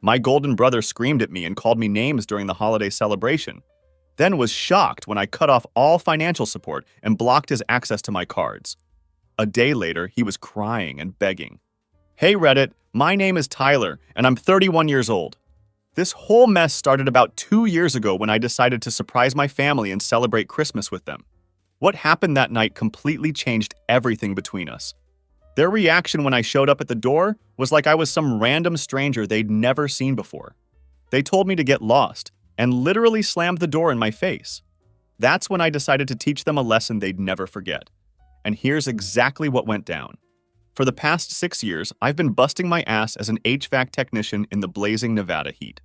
My golden brother screamed at me and called me names during the holiday celebration, then was shocked when I cut off all financial support and blocked his access to my cards. A day later, he was crying and begging. "Hey Reddit, my name is Tyler, and I'm 31 years old. This whole mess started about 2 years ago when I decided to surprise my family and celebrate Christmas with them. What happened that night completely changed everything between us. Their reaction when I showed up at the door was like I was some random stranger they'd never seen before. They told me to get lost and literally slammed the door in my face. That's when I decided to teach them a lesson they'd never forget. And here's exactly what went down. For the past 6 years, I've been busting my ass as an HVAC technician in the blazing Nevada heat.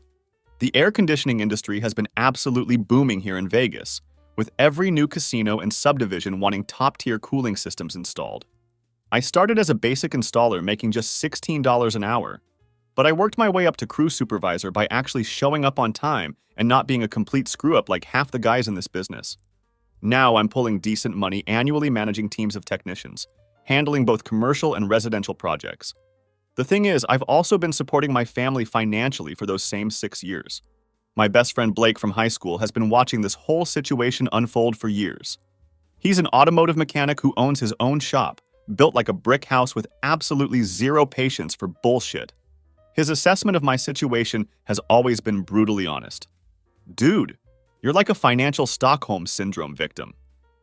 The air conditioning industry has been absolutely booming here in Vegas, with every new casino and subdivision wanting top-tier cooling systems installed. I started as a basic installer making just $16 an hour, but I worked my way up to crew supervisor by actually showing up on time and not being a complete screw-up like half the guys in this business. Now I'm pulling decent money annually managing teams of technicians, handling both commercial and residential projects. The thing is, I've also been supporting my family financially for those same 6 years. My best friend Blake from high school has been watching this whole situation unfold for years. He's an automotive mechanic who owns his own shop, built like a brick house with absolutely zero patience for bullshit. His assessment of my situation has always been brutally honest. "Dude, you're like a financial Stockholm Syndrome victim.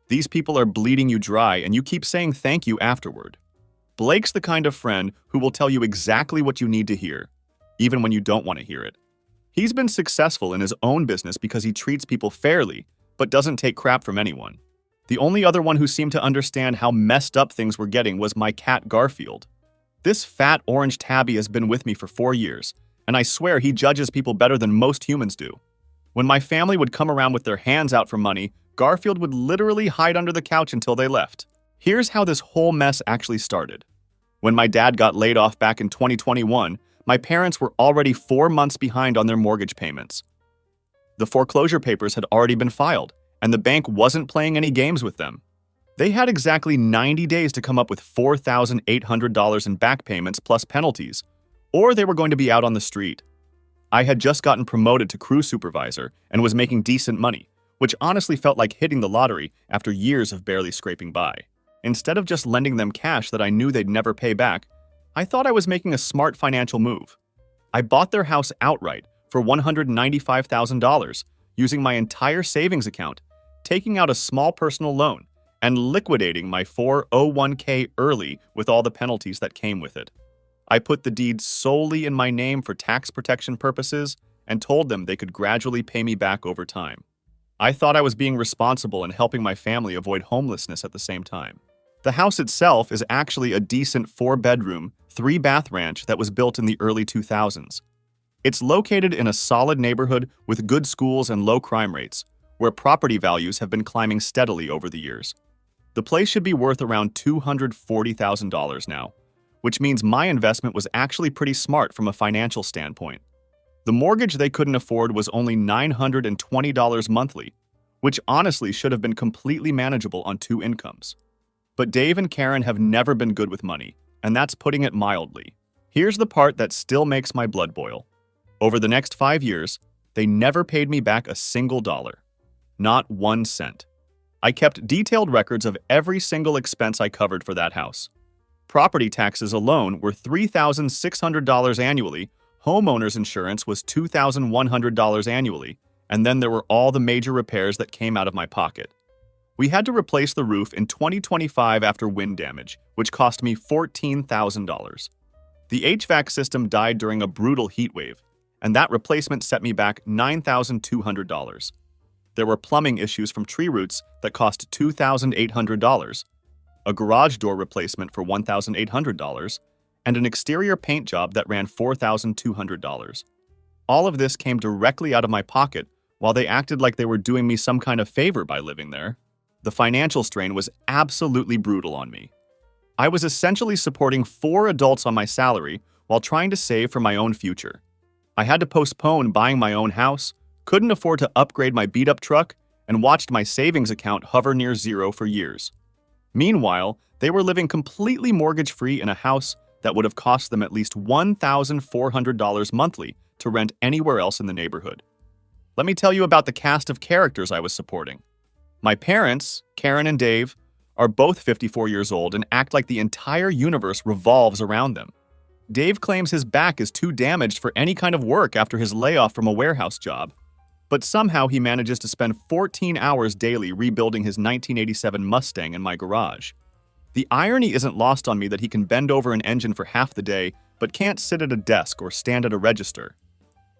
These people are bleeding you dry and you keep saying thank you afterward." Blake's the kind of friend who will tell you exactly what you need to hear, even when you don't want to hear it. He's been successful in his own business because he treats people fairly, but doesn't take crap from anyone. The only other one who seemed to understand how messed up things were getting was my cat Garfield. This fat orange tabby has been with me for 4 years, and I swear he judges people better than most humans do. When my family would come around with their hands out for money, Garfield would literally hide under the couch until they left. Here's how this whole mess actually started. When my dad got laid off back in 2021, my parents were already 4 months behind on their mortgage payments. The foreclosure papers had already been filed, and the bank wasn't playing any games with them. They had exactly 90 days to come up with $4,800 in back payments plus penalties, or they were going to be out on the street. I had just gotten promoted to crew supervisor and was making decent money, which honestly felt like hitting the lottery after years of barely scraping by. Instead of just lending them cash that I knew they'd never pay back, I thought I was making a smart financial move. I bought their house outright for $195,000 using my entire savings account, taking out a small personal loan, and liquidating my 401k early with all the penalties that came with it. I put the deed solely in my name for tax protection purposes and told them they could gradually pay me back over time. I thought I was being responsible and helping my family avoid homelessness at the same time. The house itself is actually a decent 4-bedroom, 3-bath ranch that was built in the early 2000s. It's located in a solid neighborhood with good schools and low crime rates, where property values have been climbing steadily over the years. The place should be worth around $240,000 now, which means my investment was actually pretty smart from a financial standpoint. The mortgage they couldn't afford was only $920 monthly, which honestly should have been completely manageable on 2 incomes. But Dave and Karen have never been good with money, and that's putting it mildly. Here's the part that still makes my blood boil. Over the next 5 years, they never paid me back a single dollar. Not 1 cent. I kept detailed records of every single expense I covered for that house. Property taxes alone were $3,600 annually, homeowners insurance was $2,100 annually, and then there were all the major repairs that came out of my pocket. We had to replace the roof in 2025 after wind damage, which cost me $14,000. The HVAC system died during a brutal heat wave, and that replacement set me back $9,200. There were plumbing issues from tree roots that cost $2,800, a garage door replacement for $1,800, and an exterior paint job that ran $4,200. All of this came directly out of my pocket while they acted like they were doing me some kind of favor by living there. The financial strain was absolutely brutal on me. I was essentially supporting 4 adults on my salary while trying to save for my own future. I had to postpone buying my own house, couldn't afford to upgrade my beat-up truck, and watched my savings account hover near zero for years. Meanwhile, they were living completely mortgage-free in a house that would have cost them at least $1,400 monthly to rent anywhere else in the neighborhood. Let me tell you about the cast of characters I was supporting. My parents, Karen and Dave, are both 54 years old and act like the entire universe revolves around them. Dave claims his back is too damaged for any kind of work after his layoff from a warehouse job. But somehow he manages to spend 14 hours daily rebuilding his 1987 Mustang in my garage. The irony isn't lost on me that he can bend over an engine for half the day, but can't sit at a desk or stand at a register.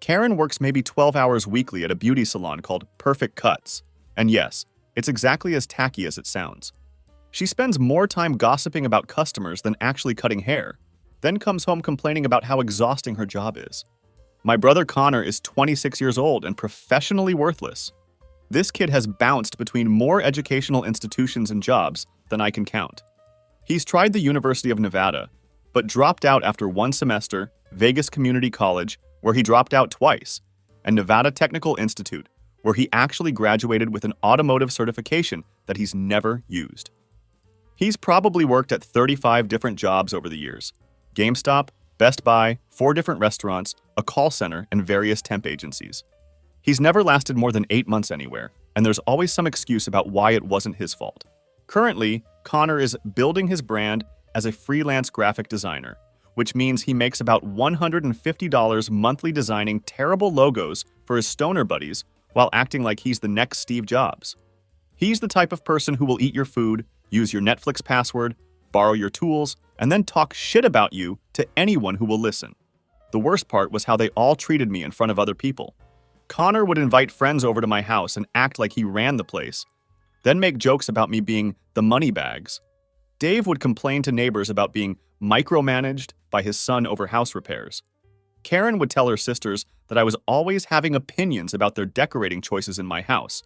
Karen works maybe 12 hours weekly at a beauty salon called Perfect Cuts. And yes, it's exactly as tacky as it sounds. She spends more time gossiping about customers than actually cutting hair, then comes home complaining about how exhausting her job is. My brother Connor is 26 years old and professionally worthless. This kid has bounced between more educational institutions and jobs than I can count. He's tried the University of Nevada, but dropped out after one semester, Vegas Community College, where he dropped out twice, and Nevada Technical Institute, where he actually graduated with an automotive certification that he's never used. He's probably worked at 35 different jobs over the years: GameStop, Best Buy, 4 different restaurants, a call center, and various temp agencies. He's never lasted more than 8 months anywhere, and there's always some excuse about why it wasn't his fault. Currently, Connor is building his brand as a freelance graphic designer, which means he makes about $150 monthly designing terrible logos for his stoner buddies while acting like he's the next Steve Jobs. He's the type of person who will eat your food, use your Netflix password, borrow your tools, and then talk shit about you to anyone who will listen. The worst part was how they all treated me in front of other people. Connor would invite friends over to my house and act like he ran the place, then make jokes about me being the money bags. Dave would complain to neighbors about being micromanaged by his son over house repairs. Karen would tell her sisters that I was always having opinions about their decorating choices in my house,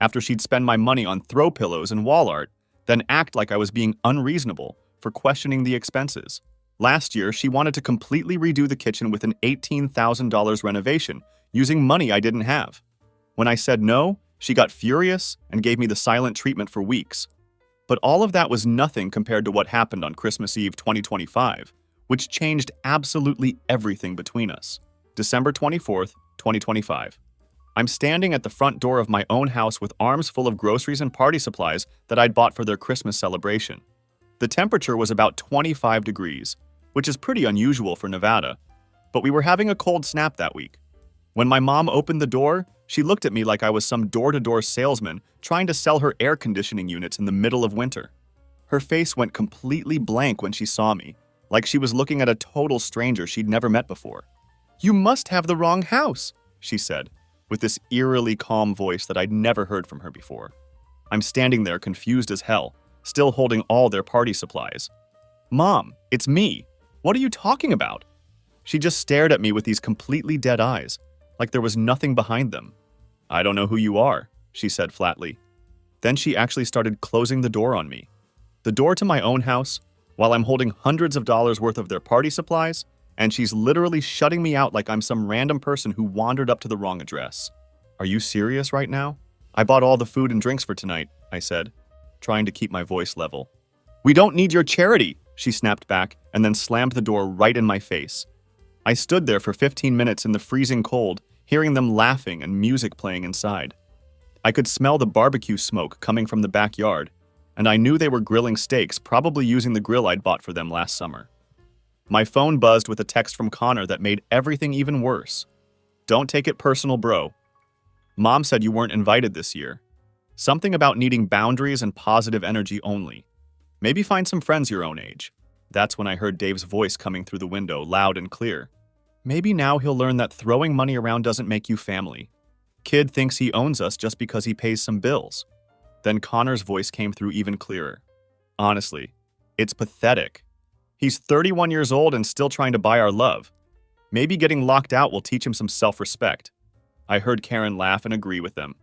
after she'd spend my money on throw pillows and wall art, then act like I was being unreasonable for questioning the expenses. Last year, she wanted to completely redo the kitchen with an $18,000 renovation using money I didn't have. When I said no, she got furious and gave me the silent treatment for weeks. But all of that was nothing compared to what happened on Christmas Eve 2025, which changed absolutely everything between us. December 24th, 2025. I'm standing at the front door of my own house with arms full of groceries and party supplies that I'd bought for their Christmas celebration. The temperature was about 25 degrees, which is pretty unusual for Nevada, but we were having a cold snap that week. When my mom opened the door, she looked at me like I was some door-to-door salesman trying to sell her air conditioning units in the middle of winter. Her face went completely blank when she saw me, like she was looking at a total stranger she'd never met before. "You must have the wrong house," she said, with this eerily calm voice that I'd never heard from her before. I'm standing there confused as hell, still holding all their party supplies. "Mom, it's me. What are you talking about?" She just stared at me with these completely dead eyes, like there was nothing behind them. "I don't know who you are," she said flatly. Then she actually started closing the door on me. The door to my own house, while I'm holding hundreds of dollars worth of their party supplies, and she's literally shutting me out like I'm some random person who wandered up to the wrong address. "Are you serious right now? I bought all the food and drinks for tonight," I said, trying to keep my voice level. "We don't need your charity," she snapped back and then slammed the door right in my face. I stood there for 15 minutes in the freezing cold, hearing them laughing and music playing inside. I could smell the barbecue smoke coming from the backyard, and I knew they were grilling steaks, probably using the grill I'd bought for them last summer. My phone buzzed with a text from Connor that made everything even worse. "Don't take it personal, bro. Mom said you weren't invited this year. Something about needing boundaries and positive energy only. Maybe find some friends your own age." That's when I heard Dave's voice coming through the window, loud and clear. "Maybe now he'll learn that throwing money around doesn't make you family. Kid thinks he owns us just because he pays some bills." Then Connor's voice came through even clearer. "Honestly, it's pathetic. He's 31 years old and still trying to buy our love. Maybe getting locked out will teach him some self-respect." I heard Karen laugh and agree with them.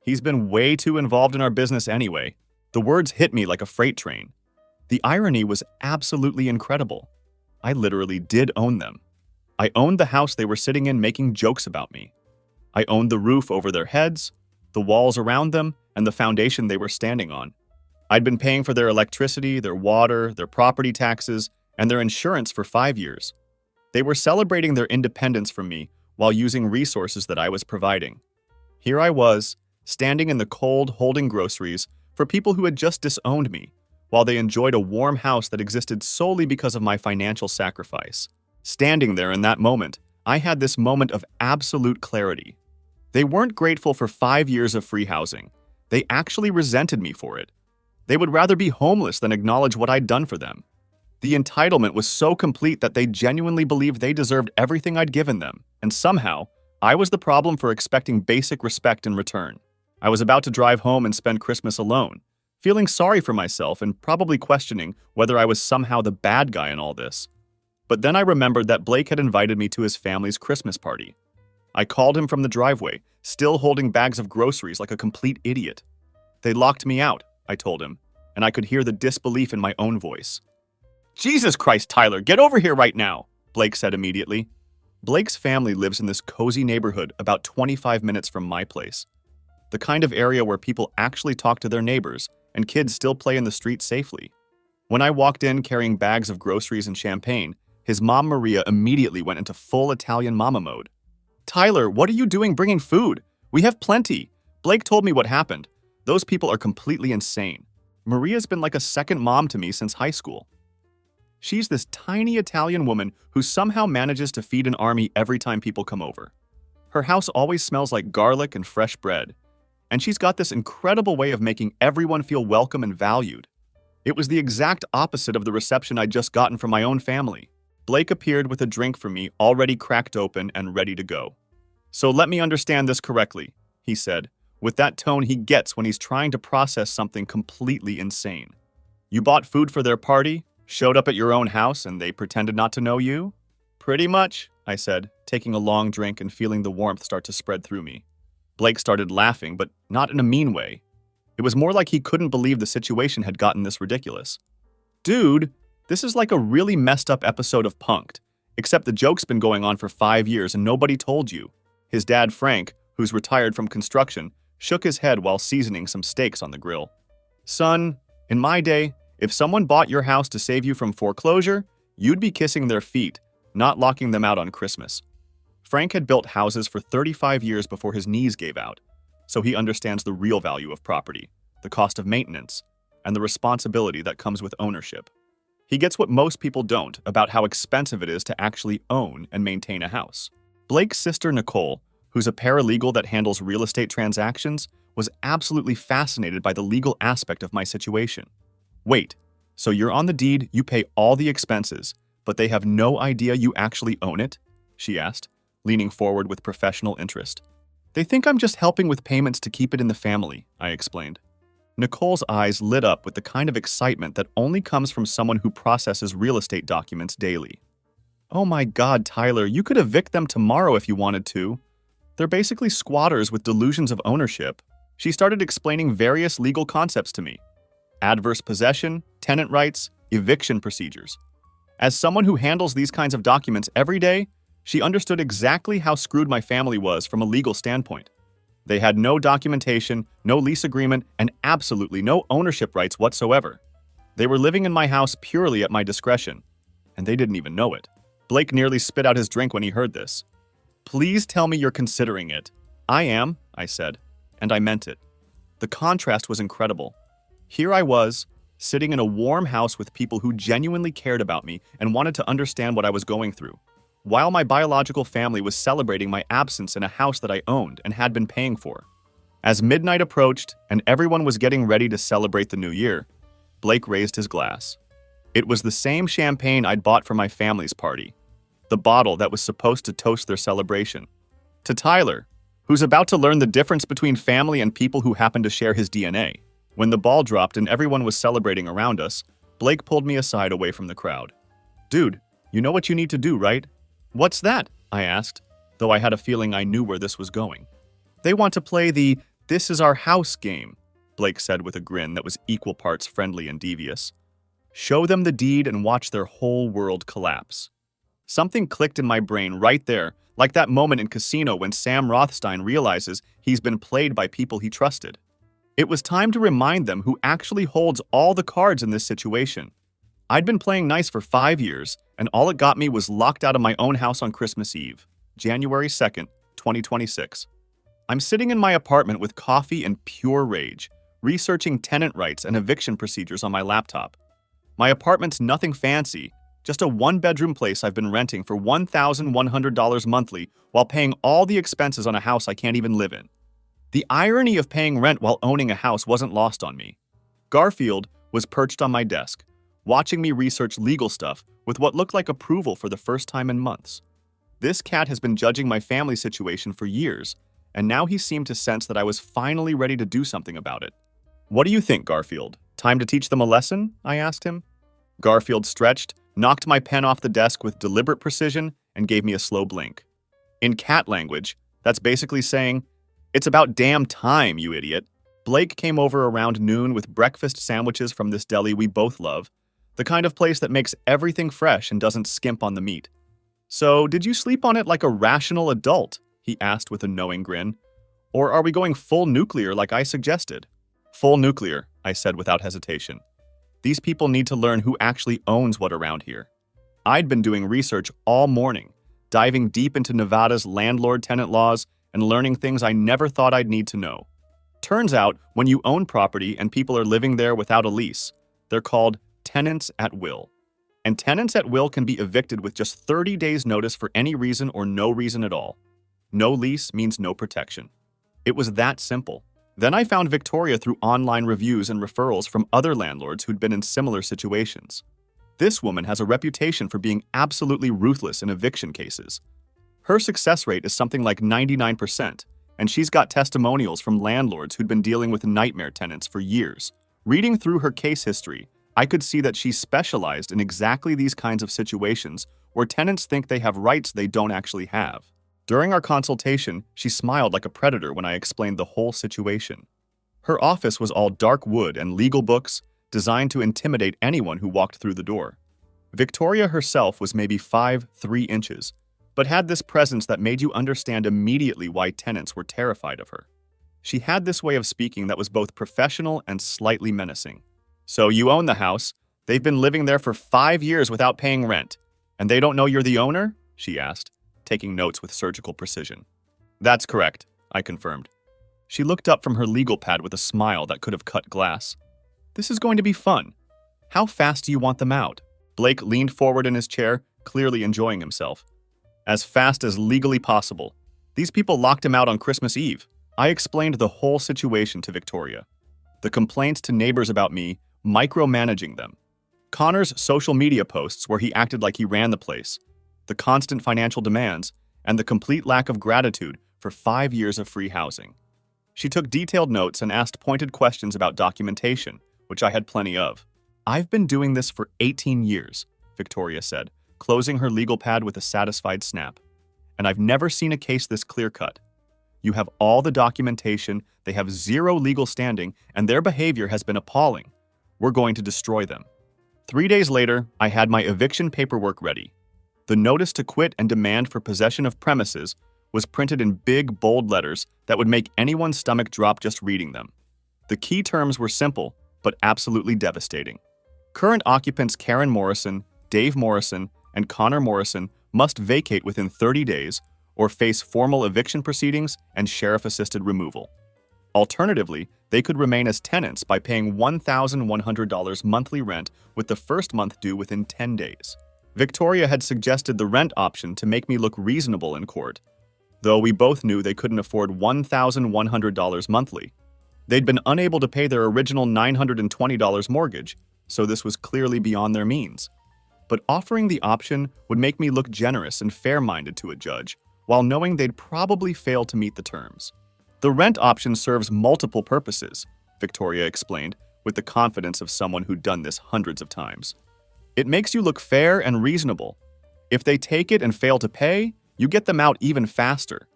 "He's been way too involved in our business anyway." The words hit me like a freight train. The irony was absolutely incredible. I literally did own them. I owned the house they were sitting in making jokes about me. I owned the roof over their heads, the walls around them, and the foundation they were standing on. I'd been paying for their electricity, their water, their property taxes, and their insurance for 5 years. They were celebrating their independence from me while using resources that I was providing. Here I was, standing in the cold holding groceries for people who had just disowned me, while they enjoyed a warm house that existed solely because of my financial sacrifice. Standing there in that moment, I had this moment of absolute clarity. They weren't grateful for 5 years of free housing. They actually resented me for it. They would rather be homeless than acknowledge what I'd done for them. The entitlement was so complete that they genuinely believed they deserved everything I'd given them, and somehow, I was the problem for expecting basic respect in return. I was about to drive home and spend Christmas alone, feeling sorry for myself and probably questioning whether I was somehow the bad guy in all this. But then I remembered that Blake had invited me to his family's Christmas party. I called him from the driveway, still holding bags of groceries like a complete idiot. They locked me out, I told him, and I could hear the disbelief in my own voice. Jesus Christ, Tyler, get over here right now, Blake said immediately. Blake's family lives in this cozy neighborhood about 25 minutes from my place. The kind of area where people actually talk to their neighbors and kids still play in the street safely. When I walked in carrying bags of groceries and champagne, his mom Maria immediately went into full Italian mama mode. Tyler, what are you doing bringing food? We have plenty. Blake told me what happened. Those people are completely insane. Maria's been like a second mom to me since high school. She's this tiny Italian woman who somehow manages to feed an army every time people come over. Her house always smells like garlic and fresh bread. And she's got this incredible way of making everyone feel welcome and valued. It was the exact opposite of the reception I'd just gotten from my own family. Blake appeared with a drink for me already cracked open and ready to go. So let me understand this correctly, he said, with that tone he gets when he's trying to process something completely insane. You bought food for their party, showed up at your own house, and they pretended not to know you? Pretty much, I said, taking a long drink and feeling the warmth start to spread through me. Blake started laughing, but not in a mean way. It was more like he couldn't believe the situation had gotten this ridiculous. Dude, this is like a really messed up episode of Punk'd, except the joke's been going on for 5 years and nobody told you. His dad, Frank, who's retired from construction, shook his head while seasoning some steaks on the grill. Son, in my day, if someone bought your house to save you from foreclosure, you'd be kissing their feet, not locking them out on Christmas. Frank had built houses for 35 years before his knees gave out, so he understands the real value of property, the cost of maintenance, and the responsibility that comes with ownership. He gets what most people don't about how expensive it is to actually own and maintain a house. Blake's sister Nicole, who's a paralegal that handles real estate transactions, was absolutely fascinated by the legal aspect of my situation. Wait, so you're on the deed, you pay all the expenses, but they have no idea you actually own it? She asked, leaning forward with professional interest. They think I'm just helping with payments to keep it in the family, I explained. Nicole's eyes lit up with the kind of excitement that only comes from someone who processes real estate documents daily. Oh my God, Tyler, you could evict them tomorrow if you wanted to. They're basically squatters with delusions of ownership. She started explaining various legal concepts to me. Adverse possession, tenant rights, eviction procedures. As someone who handles these kinds of documents every day, she understood exactly how screwed my family was from a legal standpoint. They had no documentation, no lease agreement, and absolutely no ownership rights whatsoever. They were living in my house purely at my discretion, and they didn't even know it. Blake nearly spit out his drink when he heard this. Please tell me you're considering it. I am, I said, and I meant it. The contrast was incredible. Here I was, sitting in a warm house with people who genuinely cared about me and wanted to understand what I was going through, while my biological family was celebrating my absence in a house that I owned and had been paying for. As midnight approached and everyone was getting ready to celebrate the new year, Blake raised his glass. It was the same champagne I'd bought for my family's party, the bottle that was supposed to toast their celebration. To Tyler, who's about to learn the difference between family and people who happen to share his DNA. When the ball dropped and everyone was celebrating around us, Blake pulled me aside away from the crowd. Dude, you know what you need to do, right? What's that? I asked, though I had a feeling I knew where this was going. They want to play the "This is our house" game, Blake said with a grin that was equal parts friendly and devious. Show them the deed and watch their whole world collapse. Something clicked in my brain right there, like that moment in Casino when Sam Rothstein realizes he's been played by people he trusted. It was time to remind them who actually holds all the cards in this situation. I'd been playing nice for 5 years, and all it got me was locked out of my own house on Christmas Eve. January 2nd, 2026. I'm sitting in my apartment with coffee and pure rage, researching tenant rights and eviction procedures on my laptop. My apartment's nothing fancy, just a one-bedroom place I've been renting for $1,100 monthly while paying all the expenses on a house I can't even live in. The irony of paying rent while owning a house wasn't lost on me. Garfield was perched on my desk, watching me research legal stuff with what looked like approval for the first time in months. This cat has been judging my family situation for years, and now he seemed to sense that I was finally ready to do something about it. "What do you think, Garfield? Time to teach them a lesson?" I asked him. Garfield stretched, knocked my pen off the desk with deliberate precision, and gave me a slow blink. In cat language, that's basically saying, "It's about damn time, you idiot." Blake came over around noon with breakfast sandwiches from this deli we both love, the kind of place that makes everything fresh and doesn't skimp on the meat. "So, did you sleep on it like a rational adult?" he asked with a knowing grin. "Or are we going full nuclear like I suggested?" "Full nuclear," I said without hesitation. These people need to learn who actually owns what around here. I'd been doing research all morning, diving deep into Nevada's landlord-tenant laws and learning things I never thought I'd need to know. Turns out, when you own property and people are living there without a lease, they're called tenants at will. And tenants at will can be evicted with just 30 days' notice for any reason or no reason at all. No lease means no protection. It was that simple. Then I found Victoria through online reviews and referrals from other landlords who'd been in similar situations. This woman has a reputation for being absolutely ruthless in eviction cases. Her success rate is something like 99%, and she's got testimonials from landlords who'd been dealing with nightmare tenants for years. Reading through her case history, I could see that she specialized in exactly these kinds of situations where tenants think they have rights they don't actually have. During our consultation, she smiled like a predator when I explained the whole situation. Her office was all dark wood and legal books, designed to intimidate anyone who walked through the door. Victoria herself was maybe 5'3" inches, but had this presence that made you understand immediately why tenants were terrified of her. She had this way of speaking that was both professional and slightly menacing. "So you own the house. They've been living there for 5 years without paying rent, and they don't know you're the owner?" she asked, taking notes with surgical precision. "That's correct," I confirmed. She looked up from her legal pad with a smile that could have cut glass. "This is going to be fun. How fast do you want them out?" Blake leaned forward in his chair, clearly enjoying himself. "As fast as legally possible. These people locked him out on Christmas Eve." I explained the whole situation to Victoria. The complaints to neighbors about me, micromanaging them. Connor's social media posts where he acted like he ran the place. The constant financial demands, and the complete lack of gratitude for 5 years of free housing. She took detailed notes and asked pointed questions about documentation, which I had plenty of. "I've been doing this for 18 years, Victoria said, closing her legal pad with a satisfied snap. "And I've never seen a case this clear-cut. You have all the documentation, they have zero legal standing, and their behavior has been appalling. We're going to destroy them." 3 days later, I had my eviction paperwork ready. The notice to quit and demand for possession of premises was printed in big, bold letters that would make anyone's stomach drop just reading them. The key terms were simple, but absolutely devastating. Current occupants Karen Morrison, Dave Morrison, and Connor Morrison must vacate within 30 days or face formal eviction proceedings and sheriff-assisted removal. Alternatively, they could remain as tenants by paying $1,100 monthly rent with the first month due within 10 days. Victoria had suggested the rent option to make me look reasonable in court, though we both knew they couldn't afford $1,100 monthly. They'd been unable to pay their original $920 mortgage, so this was clearly beyond their means. But offering the option would make me look generous and fair-minded to a judge, while knowing they'd probably fail to meet the terms. "The rent option serves multiple purposes," Victoria explained, with the confidence of someone who'd done this hundreds of times. "It makes you look fair and reasonable. If they take it and fail to pay, you get them out even faster.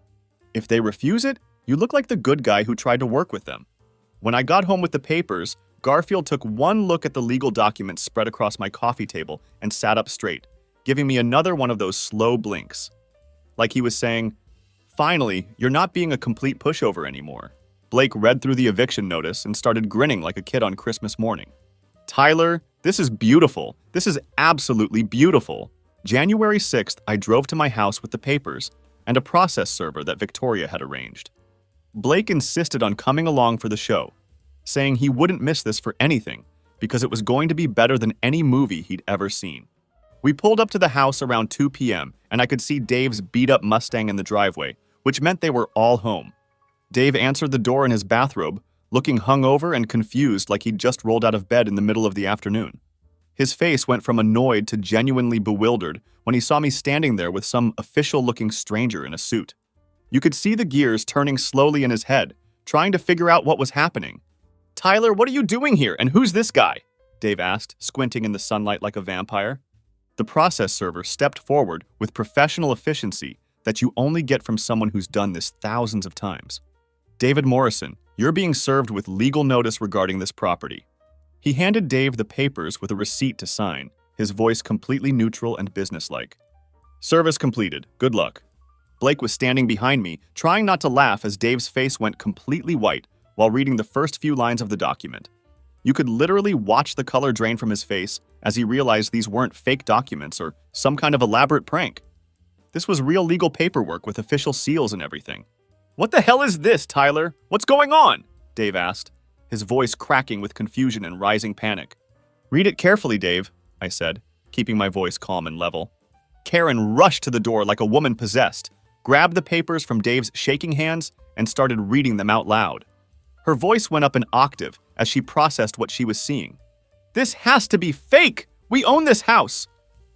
If they refuse it, you look like the good guy who tried to work with them." When I got home with the papers, Garfield took one look at the legal documents spread across my coffee table and sat up straight, giving me another one of those slow blinks. Like he was saying, "Finally, you're not being a complete pushover anymore." Blake read through the eviction notice and started grinning like a kid on Christmas morning. "Tyler, this is beautiful. This is absolutely beautiful." January 6th, I drove to my house with the papers, and a process server that Victoria had arranged. Blake insisted on coming along for the show, saying he wouldn't miss this for anything because it was going to be better than any movie he'd ever seen. We pulled up to the house around 2 p.m., and I could see Dave's beat-up Mustang in the driveway, which meant they were all home. Dave answered the door in his bathrobe, looking hungover and confused like he'd just rolled out of bed in the middle of the afternoon. His face went from annoyed to genuinely bewildered when he saw me standing there with some official-looking stranger in a suit. You could see the gears turning slowly in his head, trying to figure out what was happening. "Tyler, what are you doing here, and who's this guy?" Dave asked, squinting in the sunlight like a vampire. The process server stepped forward with professional efficiency that you only get from someone who's done this thousands of times. "David Morrison, you're being served with legal notice regarding this property." He handed Dave the papers with a receipt to sign, his voice completely neutral and businesslike. "Service completed. Good luck." Blake was standing behind me, trying not to laugh as Dave's face went completely white while reading the first few lines of the document. You could literally watch the color drain from his face as he realized these weren't fake documents or some kind of elaborate prank. This was real legal paperwork with official seals and everything. "What the hell is this, Tyler? What's going on?" Dave asked, his voice cracking with confusion and rising panic. "Read it carefully, Dave," I said, keeping my voice calm and level. Karen rushed to the door like a woman possessed, grabbed the papers from Dave's shaking hands, and started reading them out loud. Her voice went up an octave as she processed what she was seeing. "This has to be fake! We own this house!"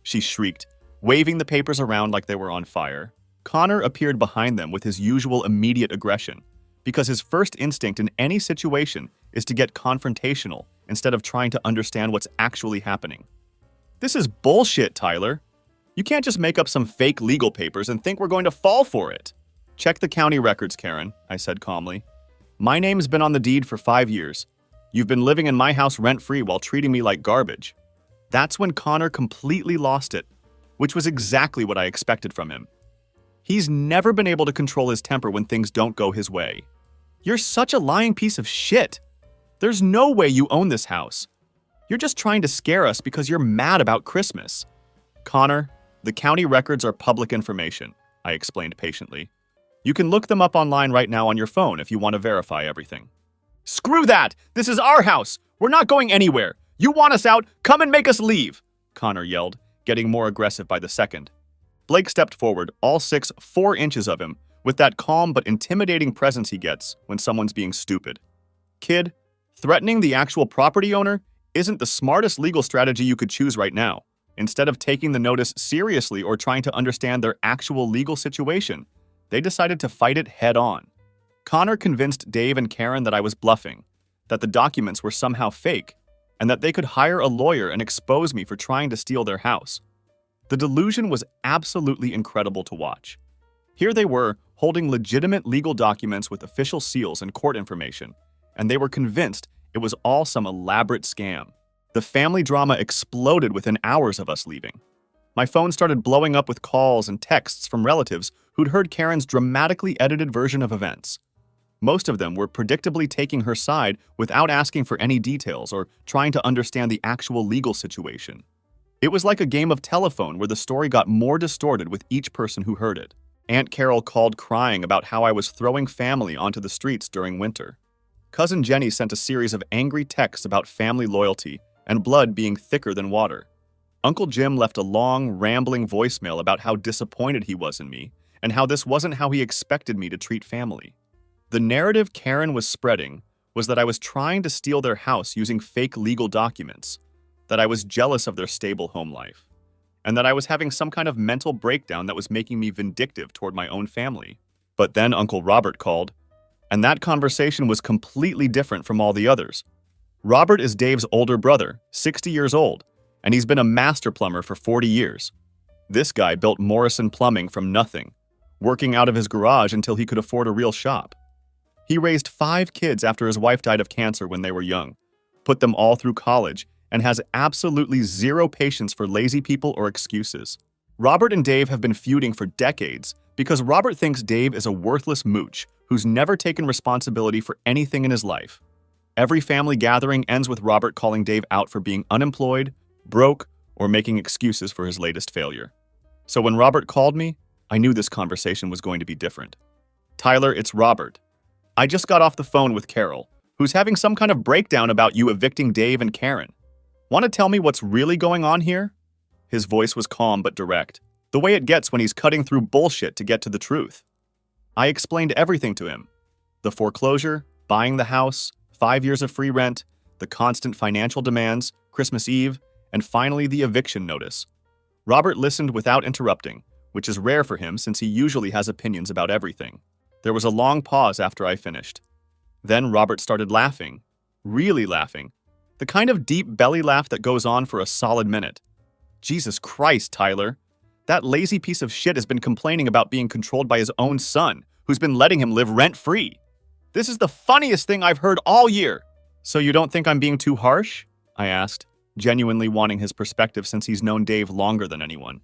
she shrieked, waving the papers around like they were on fire. Connor appeared behind them with his usual immediate aggression, because his first instinct in any situation is to get confrontational instead of trying to understand what's actually happening. "This is bullshit, Tyler. You can't just make up some fake legal papers and think we're going to fall for it." "Check the county records, Karen," I said calmly. "My name's been on the deed for 5 years. You've been living in my house rent-free while treating me like garbage." That's when Connor completely lost it, which was exactly what I expected from him. He's never been able to control his temper when things don't go his way. "You're such a lying piece of shit. There's no way you own this house. You're just trying to scare us because you're mad about Christmas." "Connor, the county records are public information," I explained patiently. "You can look them up online right now on your phone if you want to verify everything." "Screw that! This is our house! We're not going anywhere! You want us out? Come and make us leave!" Connor yelled, getting more aggressive by the second. Blake stepped forward, all 4 inches of him, with that calm but intimidating presence he gets when someone's being stupid. "Kid, threatening the actual property owner isn't the smartest legal strategy you could choose right now. Instead of taking the notice seriously or trying to understand their actual legal situation, they decided to fight it head-on." Connor convinced Dave and Karen that I was bluffing, that the documents were somehow fake, and that they could hire a lawyer and expose me for trying to steal their house. The delusion was absolutely incredible to watch. Here they were, holding legitimate legal documents with official seals and court information, and they were convinced it was all some elaborate scam. The family drama exploded within hours of us leaving. My phone started blowing up with calls and texts from relatives who'd heard Karen's dramatically edited version of events. Most of them were predictably taking her side without asking for any details or trying to understand the actual legal situation. It was like a game of telephone where the story got more distorted with each person who heard it. Aunt Carol called crying about how I was throwing family onto the streets during winter. Cousin Jenny sent a series of angry texts about family loyalty and blood being thicker than water. Uncle Jim left a long, rambling voicemail about how disappointed he was in me and how this wasn't how he expected me to treat family. The narrative Karen was spreading was that I was trying to steal their house using fake legal documents, that I was jealous of their stable home life, and that I was having some kind of mental breakdown that was making me vindictive toward my own family. But then Uncle Robert called, and that conversation was completely different from all the others. Robert is Dave's older brother, 60 years old, and he's been a master plumber for 40 years. This guy built Morrison Plumbing from nothing, working out of his garage until he could afford a real shop. He raised 5 kids after his wife died of cancer when they were young, put them all through college, and has absolutely zero patience for lazy people or excuses. Robert and Dave have been feuding for decades because Robert thinks Dave is a worthless mooch who's never taken responsibility for anything in his life. Every family gathering ends with Robert calling Dave out for being unemployed, broke, or making excuses for his latest failure. So when Robert called me, I knew this conversation was going to be different. Tyler, it's Robert. I just got off the phone with Carol, who's having some kind of breakdown about you evicting Dave and Karen. Want to tell me what's really going on here? His voice was calm but direct, the way it gets when he's cutting through bullshit to get to the truth. I explained everything to him. The foreclosure, buying the house, 5 years of free rent, the constant financial demands, Christmas Eve, and finally the eviction notice. Robert listened without interrupting, which is rare for him since he usually has opinions about everything. There was a long pause after I finished. Then Robert started laughing, really laughing, the kind of deep belly laugh that goes on for a solid minute. Jesus Christ, Tyler. That lazy piece of shit has been complaining about being controlled by his own son, who's been letting him live rent-free. This is the funniest thing I've heard all year. So you don't think I'm being too harsh? I asked, genuinely wanting his perspective since he's known Dave longer than anyone.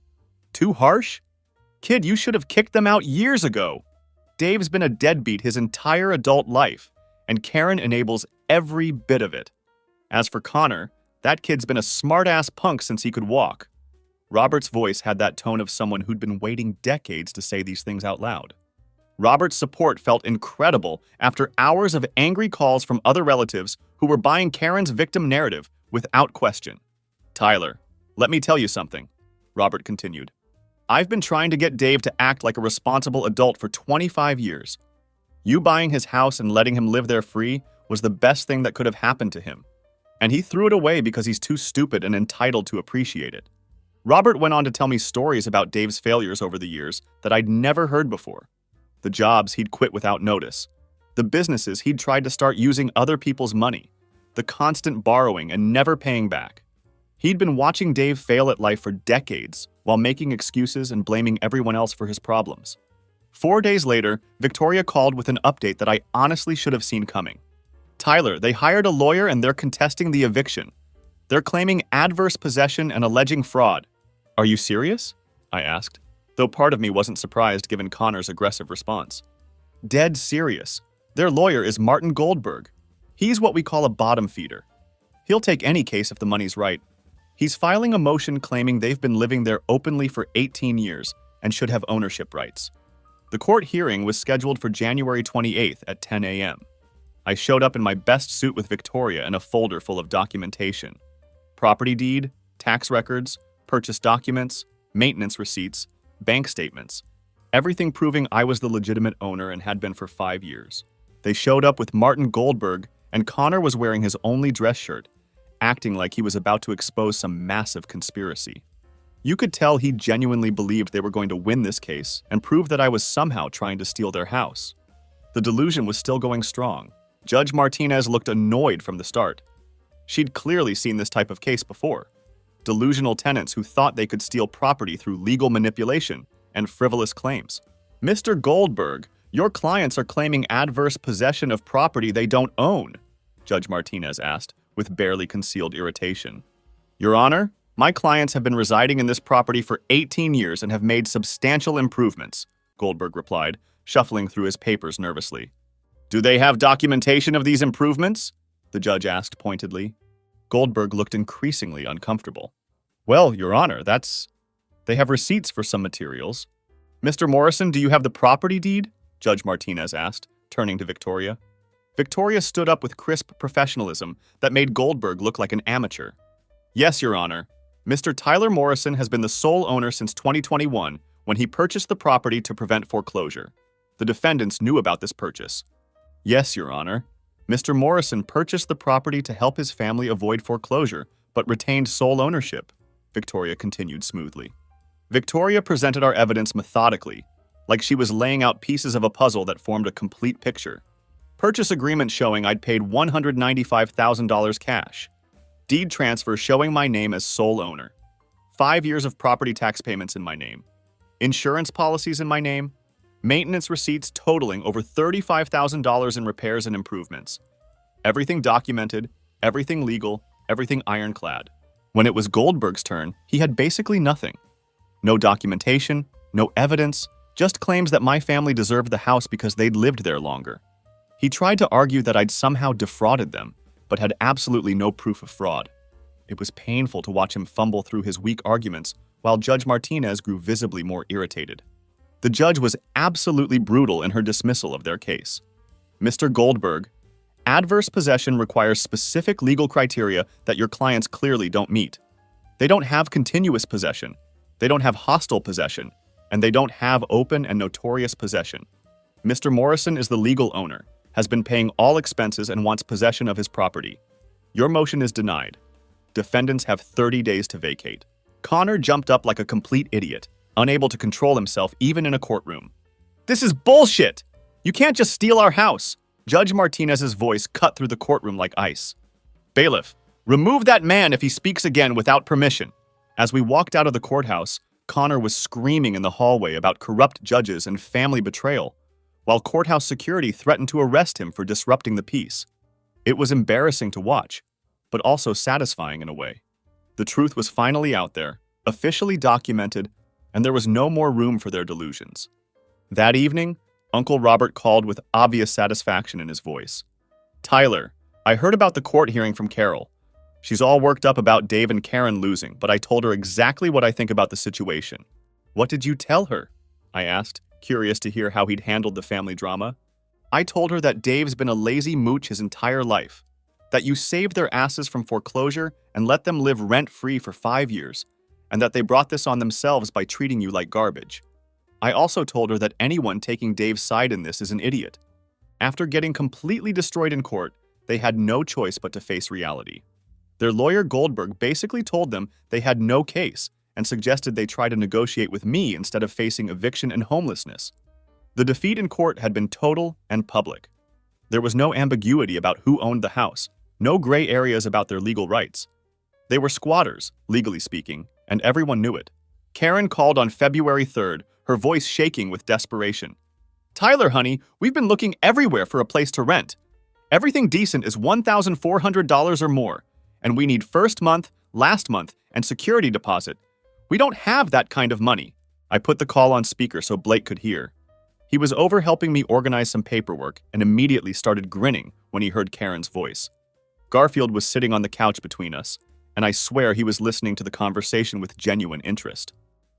Too harsh? Kid, you should have kicked them out years ago. Dave's been a deadbeat his entire adult life, and Karen enables every bit of it. As for Connor, that kid's been a smart-ass punk since he could walk. Robert's voice had that tone of someone who'd been waiting decades to say these things out loud. Robert's support felt incredible after hours of angry calls from other relatives who were buying Karen's victim narrative without question. Tyler, let me tell you something, Robert continued. I've been trying to get Dave to act like a responsible adult for 25 years. You buying his house and letting him live there free was the best thing that could have happened to him. And he threw it away because he's too stupid and entitled to appreciate it. Robert went on to tell me stories about Dave's failures over the years that I'd never heard before. The jobs he'd quit without notice. The businesses he'd tried to start using other people's money. The constant borrowing and never paying back. He'd been watching Dave fail at life for decades while making excuses and blaming everyone else for his problems. 4 days later, Victoria called with an update that I honestly should have seen coming. Tyler, they hired a lawyer and they're contesting the eviction. They're claiming adverse possession and alleging fraud. Are you serious? I asked, though part of me wasn't surprised given Connor's aggressive response. Dead serious. Their lawyer is Martin Goldberg. He's what we call a bottom feeder. He'll take any case if the money's right. He's filing a motion claiming they've been living there openly for 18 years and should have ownership rights. The court hearing was scheduled for January 28th at 10 a.m. I showed up in my best suit with Victoria and a folder full of documentation. Property deed, tax records, purchase documents, maintenance receipts, bank statements. Everything proving I was the legitimate owner and had been for 5 years. They showed up with Martin Goldberg, and Connor was wearing his only dress shirt, acting like he was about to expose some massive conspiracy. You could tell he genuinely believed they were going to win this case and prove that I was somehow trying to steal their house. The delusion was still going strong. Judge Martinez looked annoyed from the start. She'd clearly seen this type of case before. Delusional tenants who thought they could steal property through legal manipulation and frivolous claims. Mr. Goldberg, your clients are claiming adverse possession of property they don't own, Judge Martinez asked, with barely concealed irritation. Your Honor, my clients have been residing in this property for 18 years and have made substantial improvements, Goldberg replied, shuffling through his papers nervously. Do they have documentation of these improvements? The judge asked pointedly. Goldberg looked increasingly uncomfortable. Well, Your Honor, they have receipts for some materials. Mr. Morrison, do you have the property deed? Judge Martinez asked, turning to Victoria. Victoria stood up with crisp professionalism that made Goldberg look like an amateur. Yes, Your Honor. Mr. Tyler Morrison has been the sole owner since 2021 when he purchased the property to prevent foreclosure. The defendants knew about this purchase. Yes, Your Honor. Mr. Morrison purchased the property to help his family avoid foreclosure, but retained sole ownership, Victoria continued smoothly. Victoria presented our evidence methodically, like she was laying out pieces of a puzzle that formed a complete picture. Purchase agreement showing I'd paid $195,000 cash. Deed transfer showing my name as sole owner. 5 years of property tax payments in my name. Insurance policies in my name. Maintenance receipts totaling over $35,000 in repairs and improvements. Everything documented, everything legal, everything ironclad. When it was Goldberg's turn, he had basically nothing. No documentation, no evidence, just claims that my family deserved the house because they'd lived there longer. He tried to argue that I'd somehow defrauded them, but had absolutely no proof of fraud. It was painful to watch him fumble through his weak arguments while Judge Martinez grew visibly more irritated. The judge was absolutely brutal in her dismissal of their case. Mr. Goldberg, adverse possession requires specific legal criteria that your clients clearly don't meet. They don't have continuous possession, they don't have hostile possession, and they don't have open and notorious possession. Mr. Morrison is the legal owner, has been paying all expenses and wants possession of his property. Your motion is denied. Defendants have 30 days to vacate. Connor jumped up like a complete idiot, unable to control himself even in a courtroom. This is bullshit! You can't just steal our house! Judge Martinez's voice cut through the courtroom like ice. Bailiff, remove that man if he speaks again without permission. As we walked out of the courthouse, Connor was screaming in the hallway about corrupt judges and family betrayal, while courthouse security threatened to arrest him for disrupting the peace. It was embarrassing to watch, but also satisfying in a way. The truth was finally out there, officially documented, and there was no more room for their delusions. That evening, Uncle Robert called with obvious satisfaction in his voice. Tyler, I heard about the court hearing from Carol. She's all worked up about Dave and Karen losing, but I told her exactly what I think about the situation. What did you tell her? I asked, curious to hear how he'd handled the family drama. I told her that Dave's been a lazy mooch his entire life, that you saved their asses from foreclosure and let them live rent-free for 5 years, and that they brought this on themselves by treating you like garbage. I also told her that anyone taking Dave's side in this is an idiot. After getting completely destroyed in court, they had no choice but to face reality. Their lawyer Goldberg basically told them they had no case and suggested they try to negotiate with me instead of facing eviction and homelessness. The defeat in court had been total and public. There was no ambiguity about who owned the house, no gray areas about their legal rights. They were squatters, legally speaking, and everyone knew it. Karen called on February 3rd, her voice shaking with desperation. Tyler, honey, we've been looking everywhere for a place to rent. Everything decent is $1,400 or more, and we need first month, last month, and security deposit. We don't have that kind of money. I put the call on speaker so Blake could hear. He was over helping me organize some paperwork and immediately started grinning when he heard Karen's voice. Garfield was sitting on the couch between us, and I swear he was listening to the conversation with genuine interest.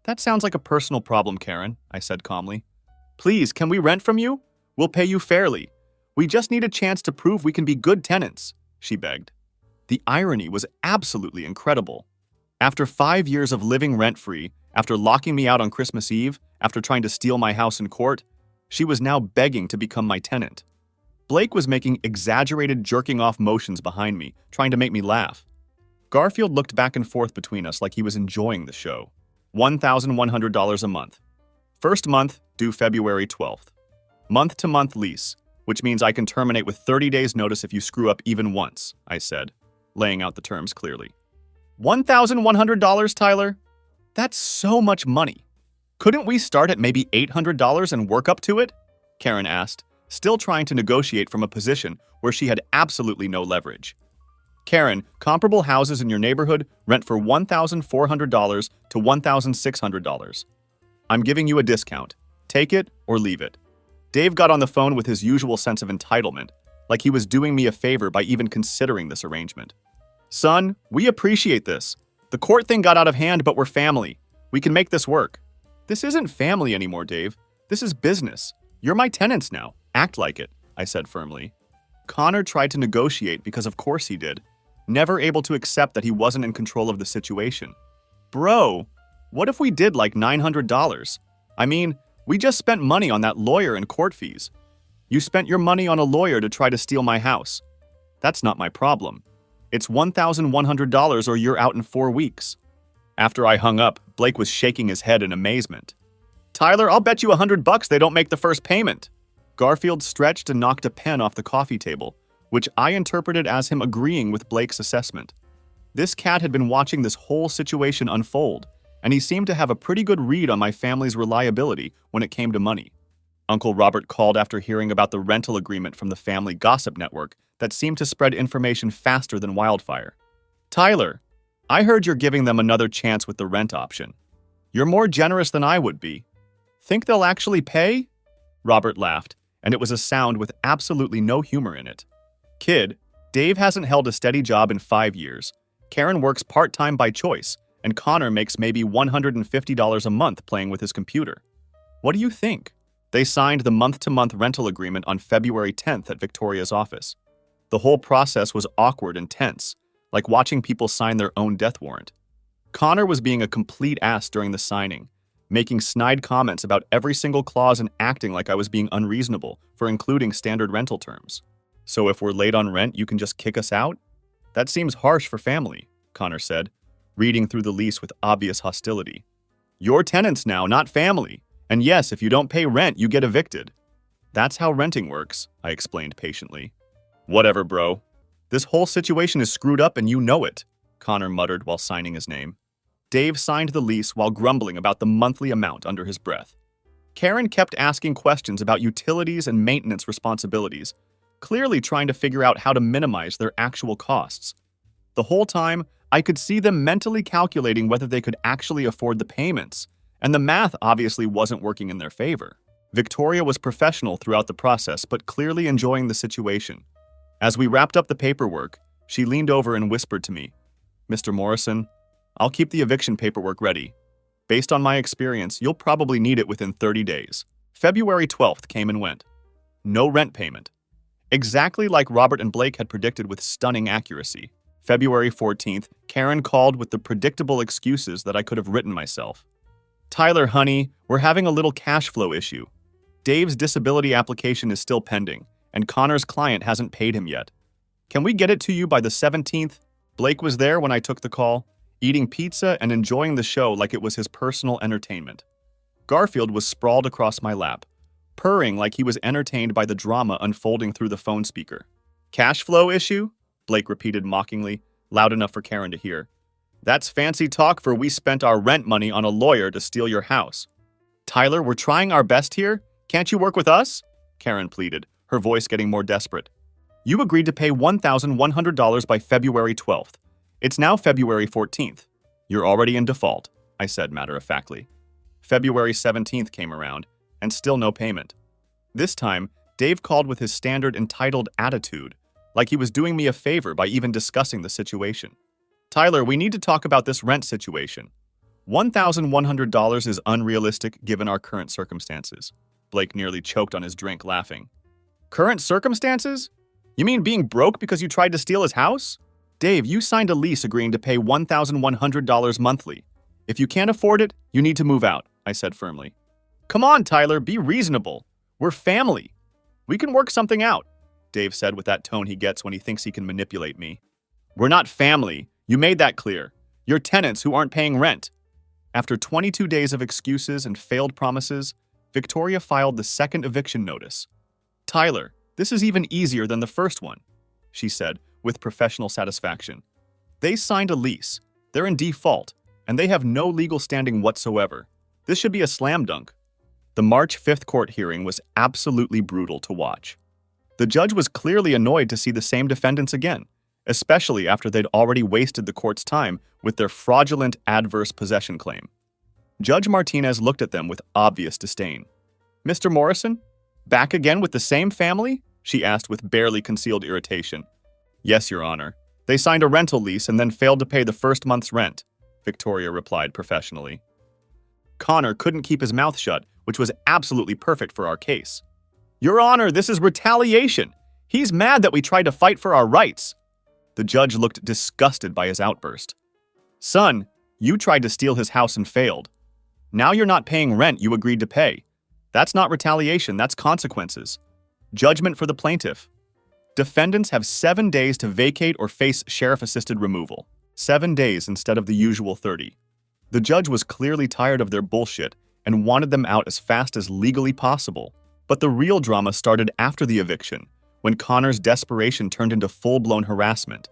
That sounds like a personal problem, Karen, I said calmly. Please, can we rent from you? We'll pay you fairly. We just need a chance to prove we can be good tenants, she begged. The irony was absolutely incredible. After 5 years of living rent-free, after locking me out on Christmas Eve, after trying to steal my house in court, she was now begging to become my tenant. Blake was making exaggerated jerking-off motions behind me, trying to make me laugh. Garfield looked back and forth between us like he was enjoying the show. $1,100 a month. First month, due February 12th. Month-to-month lease, which means I can terminate with 30 days notice if you screw up even once, I said, laying out the terms clearly. $1,100, Tyler? That's so much money. Couldn't we start at maybe $800 and work up to it? Karen asked, still trying to negotiate from a position where she had absolutely no leverage. Karen, comparable houses in your neighborhood rent for $1,400 to $1,600. I'm giving you a discount. Take it or leave it. Dave got on the phone with his usual sense of entitlement, like he was doing me a favor by even considering this arrangement. Son, we appreciate this. The court thing got out of hand, but we're family. We can make this work. This isn't family anymore, Dave. This is business. You're my tenants now. Act like it, I said firmly. Connor tried to negotiate because of course he did, never able to accept that he wasn't in control of the situation. Bro, what if we did like $900? I mean, we just spent money on that lawyer and court fees. You spent your money on a lawyer to try to steal my house. That's not my problem. It's $1,100 or you're out in 4 weeks. After I hung up, Blake was shaking his head in amazement. Tyler, I'll bet you $100 they don't make the first payment. Garfield stretched and knocked a pen off the coffee table, which I interpreted as him agreeing with Blake's assessment. This cat had been watching this whole situation unfold, and he seemed to have a pretty good read on my family's reliability when it came to money. Uncle Robert called after hearing about the rental agreement from the family gossip network that seemed to spread information faster than wildfire. Tyler, I heard you're giving them another chance with the rent option. You're more generous than I would be. Think they'll actually pay? Robert laughed, and it was a sound with absolutely no humor in it. Kid, Dave hasn't held a steady job in 5 years. Karen works part-time by choice, and Connor makes maybe $150 a month playing with his computer. What do you think? They signed the month-to-month rental agreement on February 10th at Victoria's office. The whole process was awkward and tense, like watching people sign their own death warrant. Connor was being a complete ass during the signing, making snide comments about every single clause and acting like I was being unreasonable for including standard rental terms. So if we're late on rent, you can just kick us out? That seems harsh for family, Connor said, reading through the lease with obvious hostility. You're tenants now, not family. And yes, if you don't pay rent, you get evicted. That's how renting works, I explained patiently. Whatever, bro. This whole situation is screwed up and you know it, Connor muttered while signing his name. Dave signed the lease while grumbling about the monthly amount under his breath. Karen kept asking questions about utilities and maintenance responsibilities, clearly trying to figure out how to minimize their actual costs. The whole time, I could see them mentally calculating whether they could actually afford the payments, and the math obviously wasn't working in their favor. Victoria was professional throughout the process, but clearly enjoying the situation. As we wrapped up the paperwork, she leaned over and whispered to me, "Mr. Morrison, I'll keep the eviction paperwork ready. Based on my experience, you'll probably need it within 30 days. February 12th came and went. No rent payment. Exactly like Robert and Blake had predicted with stunning accuracy. February 14th, Karen called with the predictable excuses that I could have written myself. Tyler, honey, we're having a little cash flow issue. Dave's disability application is still pending, and Connor's client hasn't paid him yet. Can we get it to you by the 17th? Blake was there when I took the call, eating pizza and enjoying the show like it was his personal entertainment. Garfield was sprawled across my lap, purring like he was entertained by the drama unfolding through the phone speaker. Cash flow issue? Blake repeated mockingly, loud enough for Karen to hear. That's fancy talk for we spent our rent money on a lawyer to steal your house. Tyler, we're trying our best here. Can't you work with us? Karen pleaded, her voice getting more desperate. You agreed to pay $1,100 by February 12th. It's now February 14th. You're already in default, I said matter-of-factly. February 17th came around, and still no payment. This time, Dave called with his standard entitled attitude, like he was doing me a favor by even discussing the situation. Tyler, we need to talk about this rent situation. $1,100 is unrealistic given our current circumstances. Blake nearly choked on his drink, laughing. Current circumstances? You mean being broke because you tried to steal his house? Dave, you signed a lease agreeing to pay $1,100 monthly. If you can't afford it, you need to move out, I said firmly. Come on, Tyler, be reasonable. We're family. We can work something out, Dave said with that tone he gets when he thinks he can manipulate me. We're not family. You made that clear. You're tenants who aren't paying rent. After 22 days of excuses and failed promises, Victoria filed the second eviction notice. Tyler, this is even easier than the first one, she said with professional satisfaction. They signed a lease. They're in default, and they have no legal standing whatsoever. This should be a slam dunk. The March 5th court hearing was absolutely brutal to watch. The judge was clearly annoyed to see the same defendants again, especially after they'd already wasted the court's time with their fraudulent adverse possession claim. Judge Martinez looked at them with obvious disdain. Mr. Morrison? Back again with the same family? She asked with barely concealed irritation. Yes, Your Honor. They signed a rental lease and then failed to pay the first month's rent, Victoria replied professionally. Connor couldn't keep his mouth shut, which was absolutely perfect for our case. Your Honor, this is retaliation. He's mad that we tried to fight for our rights. The judge looked disgusted by his outburst. Son, you tried to steal his house and failed. Now you're not paying rent you agreed to pay. That's not retaliation, that's consequences. Judgment for the plaintiff. Defendants have 7 days to vacate or face sheriff-assisted removal. 7 days instead of the usual 30. The judge was clearly tired of their bullshit and wanted them out as fast as legally possible. But the real drama started after the eviction, when Connor's desperation turned into full-blown harassment.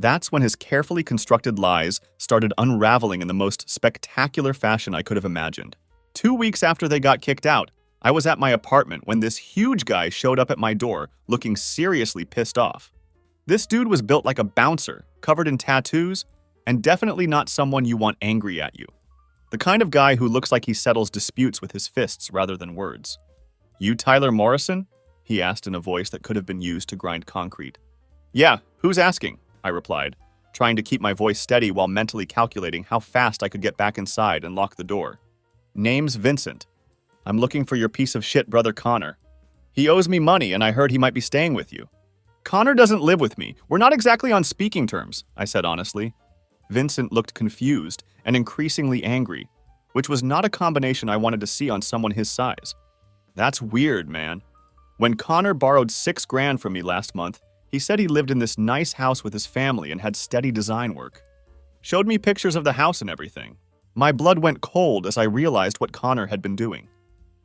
That's when his carefully constructed lies started unraveling in the most spectacular fashion I could have imagined. 2 weeks after they got kicked out, I was at my apartment when this huge guy showed up at my door looking seriously pissed off. This dude was built like a bouncer, covered in tattoos, and definitely not someone you want angry at you. The kind of guy who looks like he settles disputes with his fists rather than words. You Tyler Morrison? He asked in a voice that could have been used to grind concrete. Yeah, who's asking? I replied, trying to keep my voice steady while mentally calculating how fast I could get back inside and lock the door. Name's Vincent. I'm looking for your piece of shit brother Connor. He owes me money and I heard he might be staying with you. Connor doesn't live with me. We're not exactly on speaking terms, I said honestly. Vincent looked confused and increasingly angry, which was not a combination I wanted to see on someone his size. That's weird, man. When Connor borrowed $6,000 from me last month, he said he lived in this nice house with his family and had steady design work. Showed me pictures of the house and everything. My blood went cold as I realized what Connor had been doing.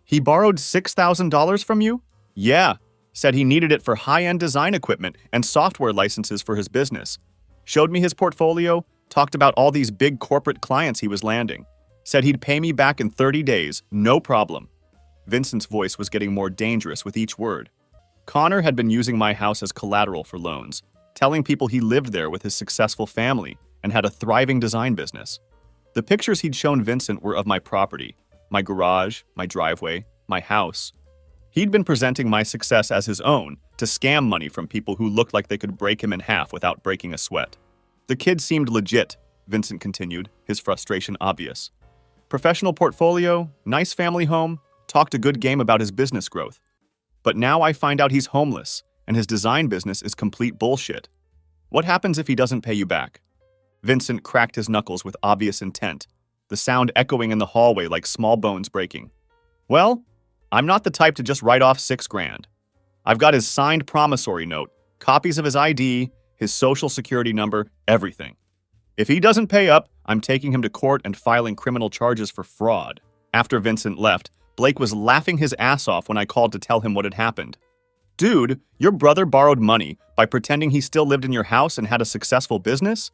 He borrowed $6,000 from you? Yeah. Said he needed it for high-end design equipment and software licenses for his business. Showed me his portfolio, talked about all these big corporate clients he was landing. Said he'd pay me back in 30 days, no problem. Vincent's voice was getting more dangerous with each word. Connor had been using my house as collateral for loans, telling people he lived there with his successful family and had a thriving design business. The pictures he'd shown Vincent were of my property, my garage, my driveway, my house. He'd been presenting my success as his own to scam money from people who looked like they could break him in half without breaking a sweat. The kid seemed legit, Vincent continued, his frustration obvious. Professional portfolio, nice family home, talked a good game about his business growth. But now I find out he's homeless, and his design business is complete bullshit. What happens if he doesn't pay you back? Vincent cracked his knuckles with obvious intent, the sound echoing in the hallway like small bones breaking. Well, I'm not the type to just write off $6,000. I've got his signed promissory note, copies of his ID, his social security number, everything. If he doesn't pay up, I'm taking him to court and filing criminal charges for fraud. After Vincent left, Blake was laughing his ass off when I called to tell him what had happened. Dude, your brother borrowed money by pretending he still lived in your house and had a successful business?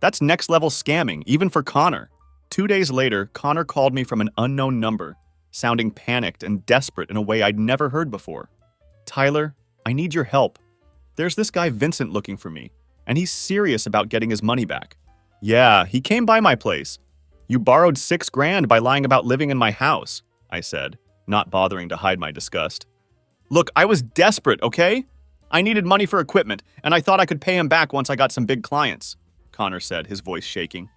That's next-level scamming, even for Connor. 2 days later, Connor called me from an unknown number, sounding panicked and desperate in a way I'd never heard before. Tyler, I need your help. There's this guy Vincent looking for me, and he's serious about getting his money back. Yeah, he came by my place. You borrowed $6,000 by lying about living in my house, I said, not bothering to hide my disgust. Look, I was desperate, okay? I needed money for equipment, and I thought I could pay him back once I got some big clients, Connor said, his voice shaking.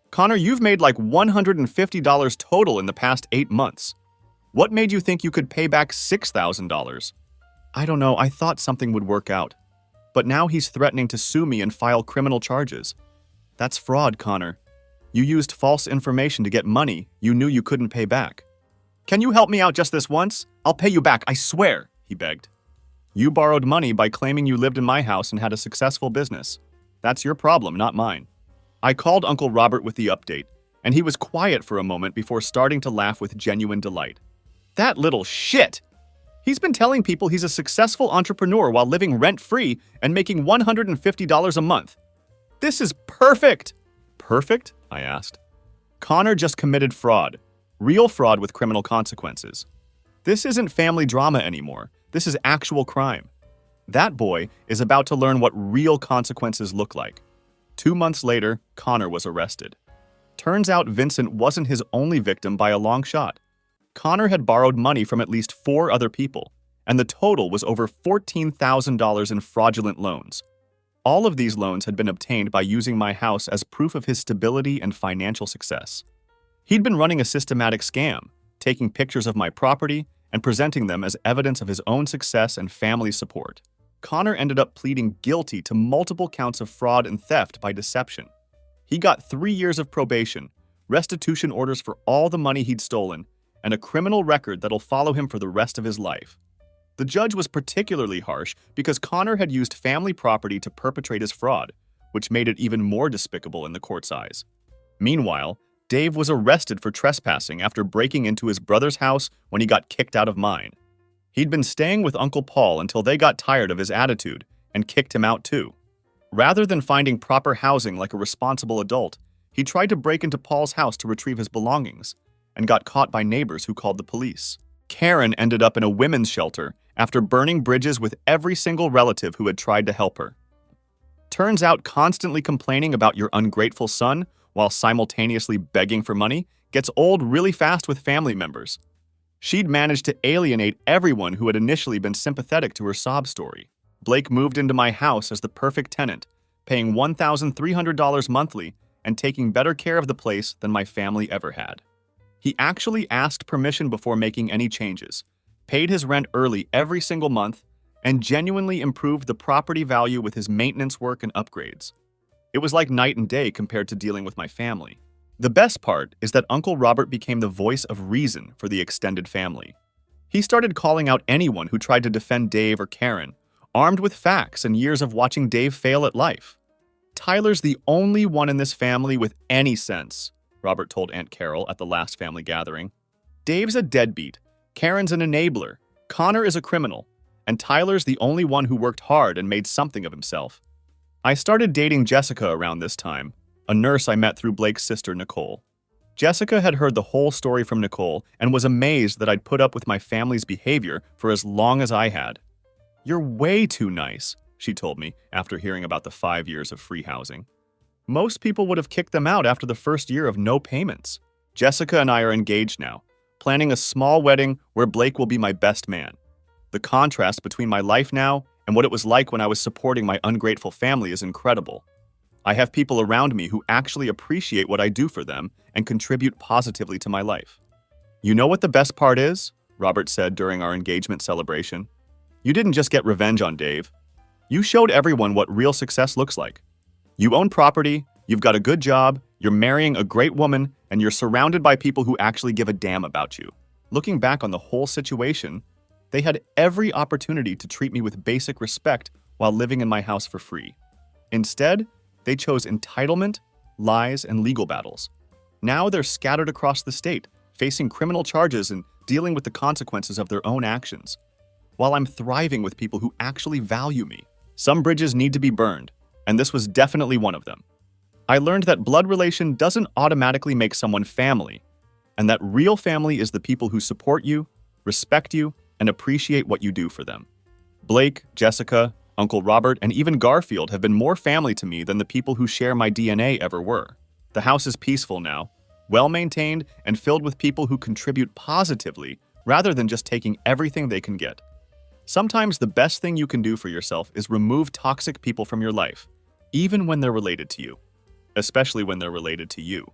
Connor, you've made like $150 total in the past 8 months. What made you think you could pay back $6,000? I don't know, I thought something would work out. But now he's threatening to sue me and file criminal charges. That's fraud, Connor. You used false information to get money you knew you couldn't pay back. Can you help me out just this once? I'll pay you back, I swear, he begged. You borrowed money by claiming you lived in my house and had a successful business. That's your problem, not mine. I called Uncle Robert with the update, and he was quiet for a moment before starting to laugh with genuine delight. That little shit! He's been telling people he's a successful entrepreneur while living rent-free and making $150 a month. This is perfect! Perfect? I asked. Connor just committed fraud. Real fraud with criminal consequences. This isn't family drama anymore. This is actual crime. That boy is about to learn what real consequences look like. 2 months later, Connor was arrested. Turns out Vincent wasn't his only victim by a long shot. Connor had borrowed money from at least 4 other people, and the total was over $14,000 in fraudulent loans. All of these loans had been obtained by using my house as proof of his stability and financial success. He'd been running a systematic scam, taking pictures of my property and presenting them as evidence of his own success and family support. Connor ended up pleading guilty to multiple counts of fraud and theft by deception. He got 3 years of probation, restitution orders for all the money he'd stolen, and a criminal record that'll follow him for the rest of his life. The judge was particularly harsh because Connor had used family property to perpetrate his fraud, which made it even more despicable in the court's eyes. Meanwhile, Dave was arrested for trespassing after breaking into his brother's house when he got kicked out of mine. He'd been staying with Uncle Paul until they got tired of his attitude and kicked him out too. Rather than finding proper housing like a responsible adult, he tried to break into Paul's house to retrieve his belongings and got caught by neighbors who called the police. Karen ended up in a women's shelter after burning bridges with every single relative who had tried to help her. Turns out constantly complaining about your ungrateful son while simultaneously begging for money gets old really fast with family members. She'd managed to alienate everyone who had initially been sympathetic to her sob story. Blake moved into my house as the perfect tenant, paying $1,300 monthly and taking better care of the place than my family ever had. He actually asked permission before making any changes, paid his rent early every single month, and genuinely improved the property value with his maintenance work and upgrades. It was like night and day compared to dealing with my family. The best part is that Uncle Robert became the voice of reason for the extended family. He started calling out anyone who tried to defend Dave or Karen, armed with facts and years of watching Dave fail at life. "Tyler's the only one in this family with any sense," Robert told Aunt Carol at the last family gathering. "Dave's a deadbeat, Karen's an enabler, Connor is a criminal, and Tyler's the only one who worked hard and made something of himself." I started dating Jessica around this time, a nurse I met through Blake's sister, Nicole. Jessica had heard the whole story from Nicole and was amazed that I'd put up with my family's behavior for as long as I had. "You're way too nice," she told me after hearing about the 5 years of free housing. "Most people would have kicked them out after the first year of no payments." Jessica and I are engaged now, planning a small wedding where Blake will be my best man. The contrast between my life now and what it was like when I was supporting my ungrateful family is incredible. I have people around me who actually appreciate what I do for them and contribute positively to my life. "You know what the best part is?" Robert said during our engagement celebration. "You didn't just get revenge on Dave. You showed everyone what real success looks like. You own property, you've got a good job, you're marrying a great woman, and you're surrounded by people who actually give a damn about you." Looking back on the whole situation, they had every opportunity to treat me with basic respect while living in my house for free. Instead, they chose entitlement, lies, and legal battles. Now they're scattered across the state, facing criminal charges and dealing with the consequences of their own actions, while I'm thriving with people who actually value me. Some bridges need to be burned, and this was definitely one of them. I learned that blood relation doesn't automatically make someone family, and that real family is the people who support you, respect you, and appreciate what you do for them. Blake, Jessica, Uncle Robert, and even Garfield have been more family to me than the people who share my DNA ever were. The house is peaceful now, well-maintained, and filled with people who contribute positively rather than just taking everything they can get. Sometimes the best thing you can do for yourself is remove toxic people from your life, even when they're related to you, especially when they're related to you.